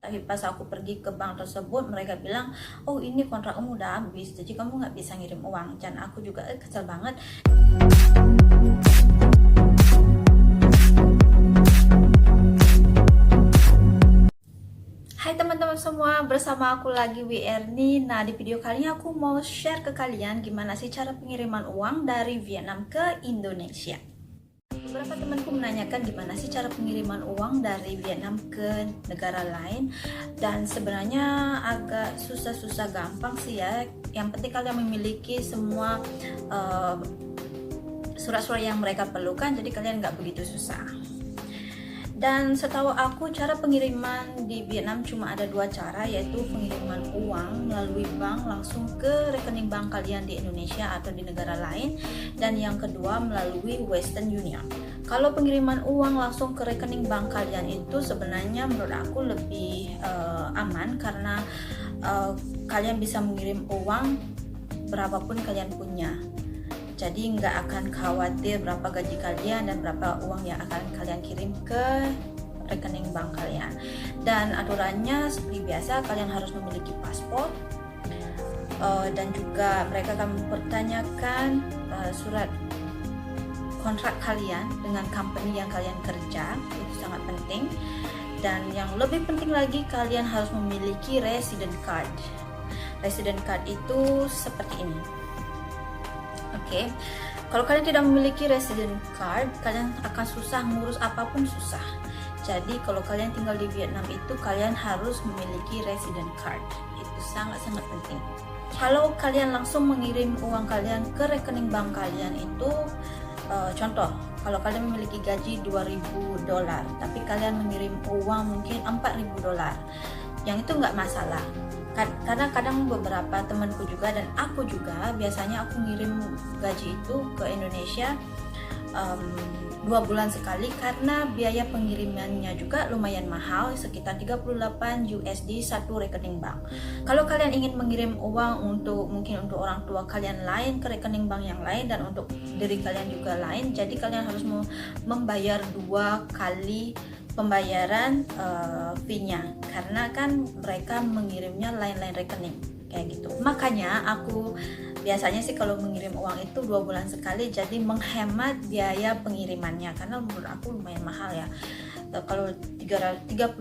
Tapi pas aku pergi ke bank tersebut, mereka bilang, oh ini kontrakmu udah habis, jadi kamu nggak bisa ngirim uang. Dan aku juga kesel banget. Hai teman-teman semua, bersama aku lagi Wierni. Nah, di video kali ini aku mau share ke kalian gimana sih cara pengiriman uang dari Vietnam ke Indonesia. Beberapa temanku menanyakan gimana sih cara pengiriman uang dari Vietnam ke negara lain, dan sebenarnya agak susah-susah gampang sih ya. Yang penting kalian memiliki semua surat-surat yang mereka perlukan, jadi kalian nggak begitu susah. Dan setahu aku cara pengiriman di Vietnam cuma ada dua cara, yaitu pengiriman uang melalui bank langsung ke rekening bank kalian di Indonesia atau di negara lain, dan yang kedua melalui Western Union. Kalau pengiriman uang langsung ke rekening bank kalian itu sebenarnya menurut aku lebih aman, karena kalian bisa mengirim uang berapapun kalian punya. Jadi nggak akan khawatir berapa gaji kalian dan berapa uang yang akan kalian kirim ke rekening bank kalian. Dan aturannya seperti biasa, kalian harus memiliki paspor, dan juga mereka akan mempertanyakan surat kontrak kalian dengan company yang kalian kerja. Itu sangat penting. Dan yang lebih penting lagi, kalian harus memiliki resident card. Resident card itu seperti ini. Oke, kalau kalian tidak memiliki resident card, kalian akan susah ngurus apapun, susah. Jadi kalau kalian tinggal di Vietnam itu, kalian harus memiliki resident card. Itu sangat-sangat penting. Kalau kalian langsung mengirim uang kalian ke rekening bank kalian itu, contoh, kalau kalian memiliki gaji $2.000, tapi kalian mengirim uang mungkin $4.000, yang itu nggak masalah. Karena kadang beberapa temanku juga dan aku juga, biasanya aku ngirim gaji itu ke Indonesia 2 bulan sekali, karena biaya pengirimannya juga lumayan mahal, sekitar 38 USD satu rekening bank. Kalau kalian ingin mengirim uang mungkin untuk orang tua kalian lain ke rekening bank yang lain, dan untuk diri kalian juga lain, jadi kalian harus membayar 2 kali pembayaran fee-nya, karena kan mereka mengirimnya lain-lain rekening kayak gitu. Makanya aku biasanya sih kalau mengirim uang itu 2 bulan sekali, jadi menghemat biaya pengirimannya, karena menurut aku lumayan mahal ya. Kalau 38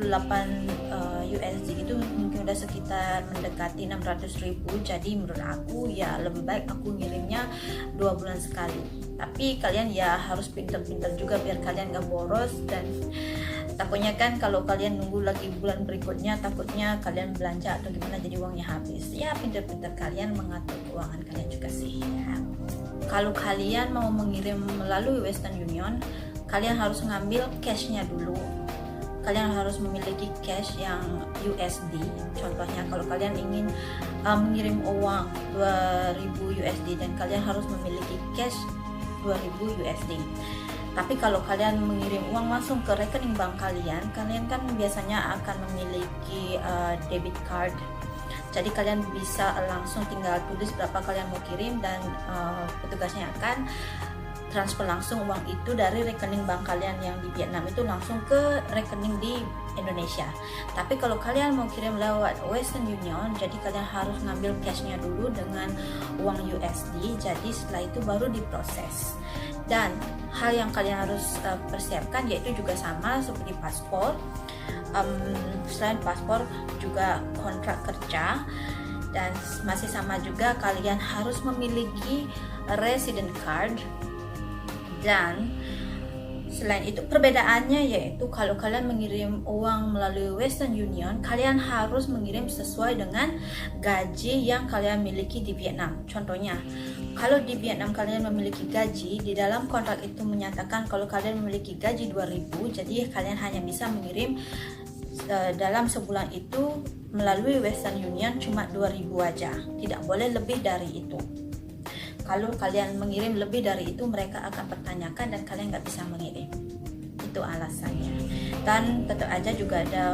USD itu mungkin udah sekitar mendekati 600.000, jadi menurut aku ya lebih baik aku ngirimnya 2 bulan sekali. Tapi kalian ya harus pinter-pinter juga biar kalian gak boros, dan takutnya kan kalau kalian nunggu lagi bulan berikutnya, takutnya kalian belanja atau gimana jadi uangnya habis. Ya pinter-pinter kalian mengatur keuangan kalian juga sih ya. Kalau kalian mau mengirim melalui Western Union, kalian harus ngambil cashnya dulu. Kalian harus memiliki cash yang USD. Contohnya kalau kalian ingin mengirim uang 2.000 USD, dan kalian harus memiliki cash 2.000 USD. Tapi kalau kalian mengirim uang langsung ke rekening bank kalian, kalian kan biasanya akan memiliki debit card. Jadi kalian bisa langsung tinggal tulis berapa kalian mau kirim, dan petugasnya akan transfer langsung uang itu dari rekening bank kalian yang di Vietnam itu langsung ke rekening di Indonesia. Tapi kalau kalian mau kirim lewat Western Union, jadi kalian harus ngambil cashnya dulu dengan uang USD. Jadi setelah itu baru diproses. Dan hal yang kalian harus persiapkan yaitu juga sama seperti paspor. Selain paspor juga kontrak kerja, dan masih sama juga kalian harus memiliki resident card. Dan selain itu perbedaannya yaitu kalau kalian mengirim uang melalui Western Union, kalian harus mengirim sesuai dengan gaji yang kalian miliki di Vietnam. Contohnya, kalau di Vietnam kalian memiliki gaji, di dalam kontrak itu menyatakan kalau kalian memiliki gaji 2.000, jadi kalian hanya bisa mengirim dalam sebulan itu melalui Western Union cuma 2.000 aja, tidak boleh lebih dari itu. Kalau kalian mengirim lebih dari itu, mereka akan pertanyakan dan kalian nggak bisa mengirim. Itu alasannya. Dan tetap aja juga ada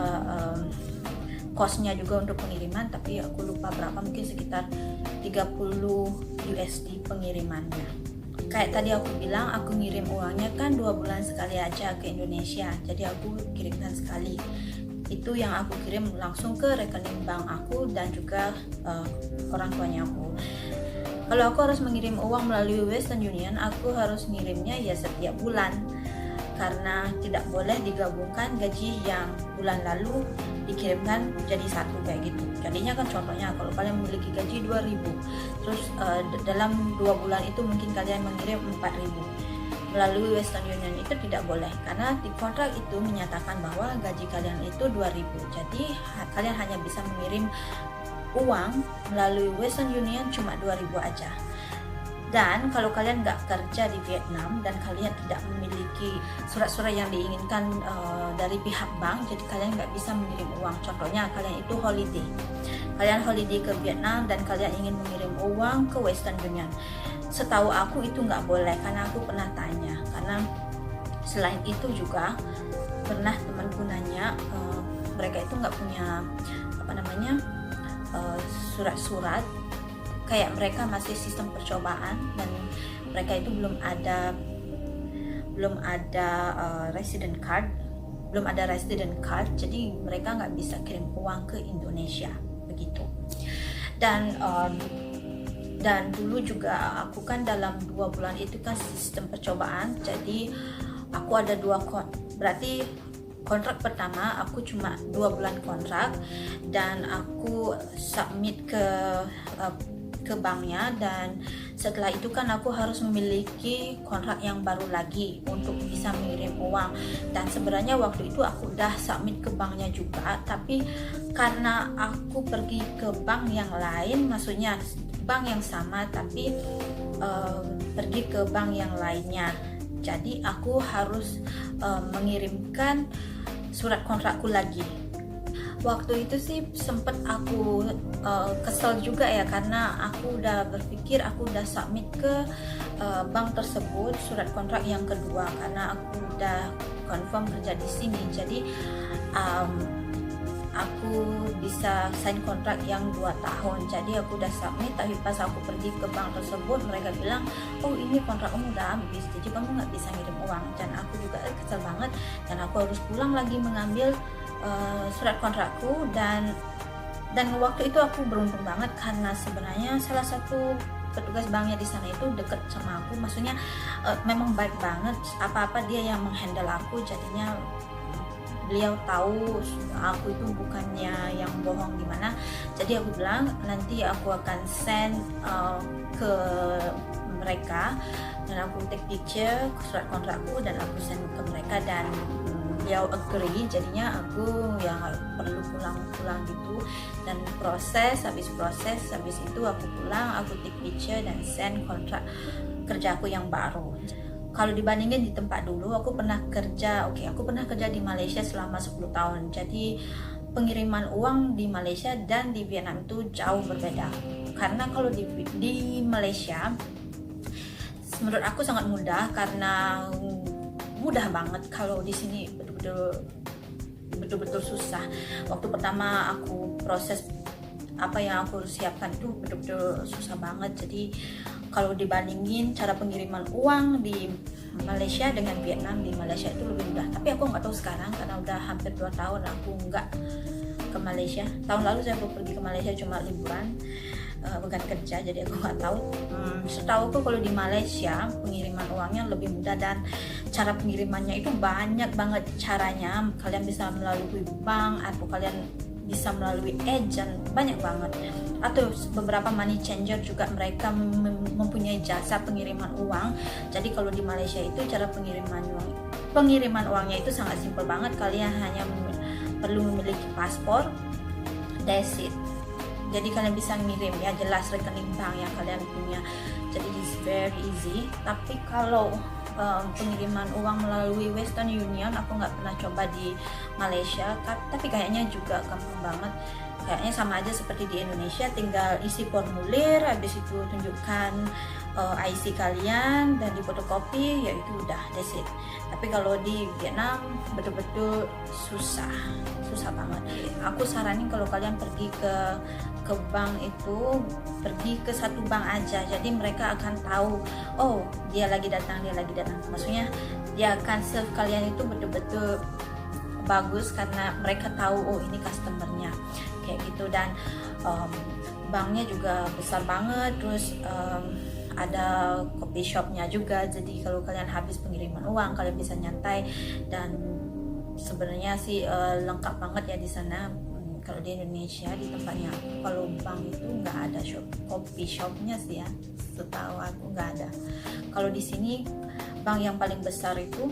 cost-nya juga untuk pengiriman, tapi aku lupa berapa, mungkin sekitar 30 USD pengirimannya. Kayak tadi aku bilang, aku ngirim uangnya kan 2 bulan sekali aja ke Indonesia, jadi aku kirimkan sekali. itu yang aku kirim langsung ke rekening bank aku dan juga orang tuanya aku. Kalau aku harus mengirim uang melalui Western Union, aku harus ngirimnya ya setiap bulan, karena tidak boleh digabungkan gaji yang bulan lalu dikirimkan jadi satu kayak gitu. Jadinya kan contohnya kalau kalian memiliki gaji 2.000, terus dalam 2 bulan itu mungkin kalian mengirim 4.000 melalui Western Union, itu tidak boleh karena di kontrak itu menyatakan bahwa gaji kalian itu 2.000. Jadi kalian hanya bisa mengirim uang melalui Western Union cuma 2.000 aja. Dan kalau kalian nggak kerja di Vietnam dan kalian tidak memiliki surat-surat yang diinginkan dari pihak bank, jadi kalian nggak bisa mengirim uang. Contohnya kalian itu kalian holiday ke Vietnam dan kalian ingin mengirim uang ke Western Union, setahu aku itu nggak boleh, karena aku pernah tanya. Karena selain itu juga pernah temanku nanya, mereka itu nggak punya surat-surat, kayak mereka masih sistem percobaan dan mereka itu belum ada resident card, jadi mereka nggak bisa kirim uang ke Indonesia begitu. Dan dulu juga aku kan dalam 2 bulan itu kan sistem percobaan, jadi aku ada 2 berarti kontrak pertama aku cuma 2 bulan kontrak dan aku submit ke banknya, dan setelah itu kan aku harus memiliki kontrak yang baru lagi untuk bisa mengirim uang. Dan sebenarnya waktu itu aku udah submit ke banknya juga, tapi karena aku pergi ke bank yang lain, maksudnya bank yang sama tapi pergi ke bank yang lainnya, jadi aku harus mengirimkan surat kontrakku lagi. Waktu itu sih sempet aku kesel juga ya, karena aku udah berpikir aku udah submit ke bank tersebut surat kontrak yang kedua, karena aku udah confirm kerja di sini. Jadi aku bisa sign kontrak yang 2 tahun, jadi aku udah submit. Tapi pas aku pergi ke bank tersebut, mereka bilang, oh ini kontrakmu udah habis, jadi kamu nggak bisa ngirim uang. Dan aku juga kesel banget, dan aku harus pulang lagi mengambil surat kontrakku. Dan waktu itu aku beruntung banget karena sebenarnya salah satu petugas banknya di sana itu deket sama aku, maksudnya memang baik banget, apa-apa dia yang menghandle aku. Jadinya beliau tahu aku itu bukannya yang bohong gimana, jadi aku bilang nanti aku akan send ke mereka, dan aku take picture surat kontrakku dan aku send ke mereka, dan beliau agree. Jadinya aku ya nggak perlu pulang gitu, dan habis itu aku pulang, aku take picture dan send kontrak kerjaku yang baru. Kalau dibandingin di tempat dulu, aku pernah kerja di Malaysia selama 10 tahun. Jadi pengiriman uang di Malaysia dan di Vietnam itu jauh berbeda. Karena kalau di Malaysia menurut aku sangat mudah, karena mudah banget. Kalau di sini betul-betul susah. Waktu pertama aku proses apa yang aku siapkan itu betul-betul susah banget. Jadi kalau dibandingin cara pengiriman uang di Malaysia dengan Vietnam, di Malaysia itu lebih mudah. Tapi aku nggak tahu sekarang, karena udah hampir 2 tahun aku nggak ke Malaysia. Tahun lalu saya baru pergi ke Malaysia cuma liburan, bukan kerja, jadi aku nggak tahu. Setahu aku kalau di Malaysia pengiriman uangnya lebih mudah, dan cara pengirimannya itu banyak banget caranya. Kalian bisa melalui bank atau kalian bisa melalui agent, banyak banget. Atau beberapa money changer juga mereka mempunyai jasa pengiriman uang. Jadi kalau di Malaysia itu cara pengiriman uangnya itu sangat simpel banget. Kalian hanya perlu memiliki paspor, that's it. Jadi kalian bisa ngirim, ya jelas rekening bank yang kalian punya. Jadi it's very easy. Tapi kalau pengiriman uang melalui Western Union, aku nggak pernah coba di Malaysia, tapi kayaknya juga gampang banget. Kayaknya sama aja seperti di Indonesia, tinggal isi formulir, habis itu tunjukkan IC kalian dan difotokopi, ya itu udah, that's it. Tapi kalau di Vietnam betul-betul susah banget. Aku saranin kalau kalian pergi ke bank itu, pergi ke satu bank aja, jadi mereka akan tahu, oh dia lagi datang, maksudnya dia akan serve kalian itu betul-betul bagus karena mereka tahu oh ini customernya kayak gitu. Dan banknya juga besar banget, terus ada coffee shopnya juga, jadi kalau kalian habis pengiriman uang kalian bisa nyantai. Dan sebenarnya sih lengkap banget ya di sana. Kalau di Indonesia di tempatnya kalau bank itu nggak ada coffee shopnya sih ya, setahu aku nggak ada. Kalau di sini bank yang paling besar itu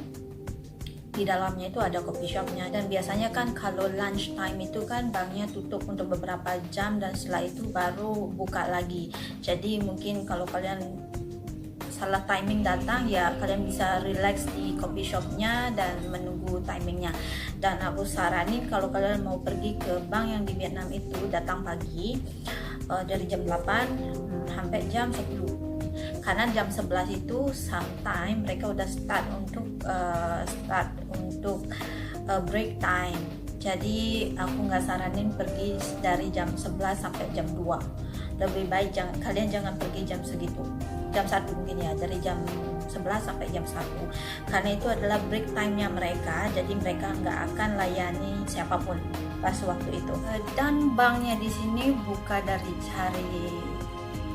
di dalamnya itu ada coffee shopnya. Dan biasanya kan kalau lunch time itu kan banknya tutup untuk beberapa jam dan setelah itu baru buka lagi. Jadi mungkin kalau kalian salah timing datang ya kalian bisa relax di coffee shopnya dan menunggu timingnya. Dan aku saranin kalau kalian mau pergi ke bank yang di Vietnam itu datang pagi dari jam 8 sampai jam 10, karena jam 11 itu sometime mereka udah start untuk break time. Jadi aku nggak saranin pergi dari jam 11 sampai jam 2. Lebih baik kalian jangan pergi jam segitu, jam 1 mungkin ya, dari jam 11 sampai jam 1, karena itu adalah break time-nya mereka. Jadi mereka nggak akan layani siapapun pas waktu itu. Dan banknya di sini buka dari hari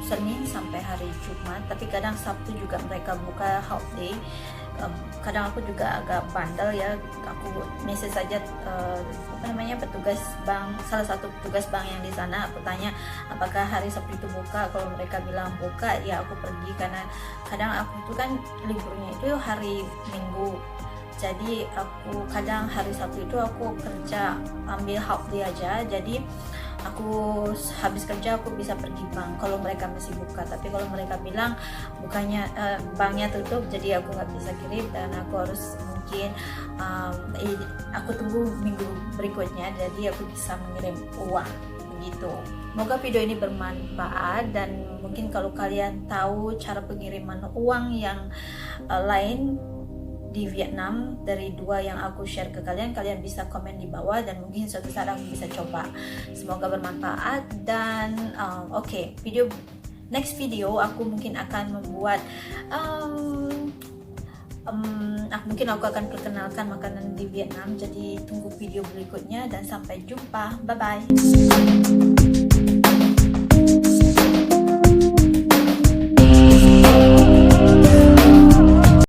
Senin sampai hari Jumat, tapi kadang Sabtu juga mereka buka half day. Kadang aku juga agak bandel ya, aku message saja petugas bank, salah satu petugas bank yang di sana. Aku tanya apakah hari Sabtu itu buka. Kalau mereka bilang buka ya aku pergi, karena kadang aku itu kan liburnya itu hari Minggu. Jadi aku kadang hari Sabtu itu aku kerja ambil half day aja. Jadi aku habis kerja aku bisa pergi bank kalau mereka masih buka. Tapi kalau mereka bilang bukannya banknya tutup, jadi aku nggak bisa kirim dan aku harus mungkin aku tunggu minggu berikutnya, jadi aku bisa mengirim uang begitu. Semoga video ini bermanfaat, dan mungkin kalau kalian tahu cara pengiriman uang yang lain di Vietnam dari dua yang aku share ke kalian, kalian bisa komen di bawah dan mungkin suatu saat aku bisa coba. Semoga bermanfaat. Dan oke, next video aku mungkin akan membuat mungkin aku akan perkenalkan makanan di Vietnam. Jadi tunggu video berikutnya dan sampai jumpa, bye bye.